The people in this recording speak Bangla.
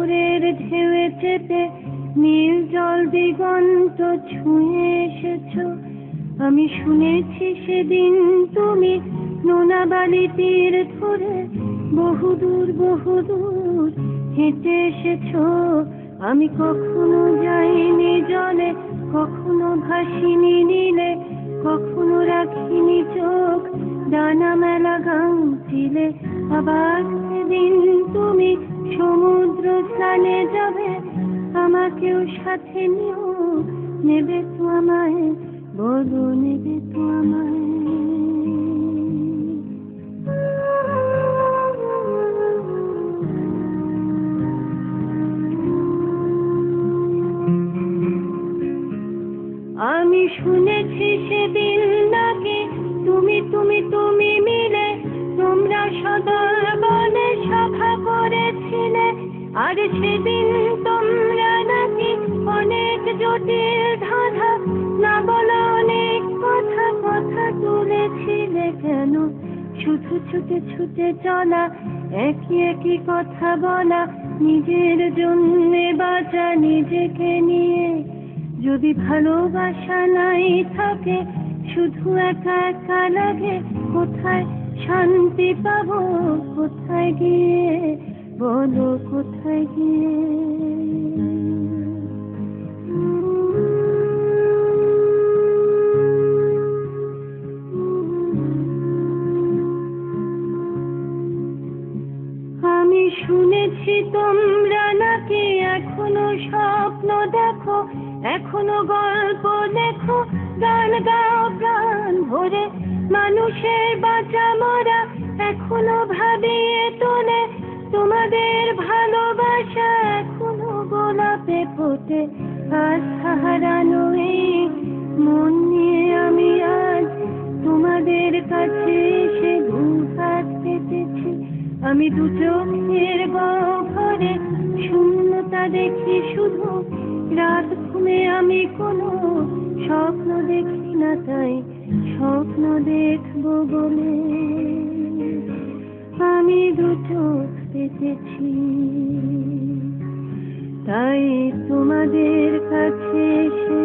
সাগরের ঢেউয়ে চেপে নীল জল দিগন্ত ছুঁয়ে এসেছো। আমি শুনেছি সেদিন তুমি নোনা বালি তীর ধরে বহুদূর বহুদূর হেঁটে এসেছো। আমি কখনো যাইনি জলে, কখনো ভাসিনি নীলে, কখনো রাখিনি চোখ ডানা মেলা গাংচিলে। আবার সেদিন তুমি সমুদ্র স্নানে যাবে, আমাকেও সাথে নিও, নেবে তো আমায়, বলো নেবে তো আমায়। আমি শুনেছি সেদিন নাকি তুমি তুমি তুমি মিলে তোমরা সদর বনে সভা করেছিলে। আর সেদিন তোমরা নাকি অনেক জটিল ধাঁধা না বলা অনেক কথা কথা তুলেছিলে। কেন শুধু ছুটে ছুটে চলা, একই একই কথা বলা, নিজের জন্যে বাঁচা নিজেকে নিয়ে। যদি ভালোবাসা নাই থাকে, শুধু একা একা লাগে, কোথায় শান্তি পাবো, কোথায় গিয়ে, বলো কোথায় গিয়ে। আমি শুনেছি তোমরা নাকি এখনো স্বপ্ন দেখো, এখনো গল্প লেখো, গান গাও প্রাণ ভরে, মানুষের বাঁচা মরা এখনো ভাবিয়ে তোলে। তোমাদের ভালোবাসা এখনো গোলাপে ফোটে। আশা হারানো এই মন নিয়ে আমি আজ তোমাদের কাছে এসে দুহাত পেতেছি। আমি দু চোখের গহ্বরে শূন্যতা দেখি শুধু, রাত ঘুমে আমি কোনো স্বপ্ন দেখি না, তাই স্বপ্ন দেখবো বলে আমি দু চোখ পেতেছি। তাই তোমাদের কাছে এসে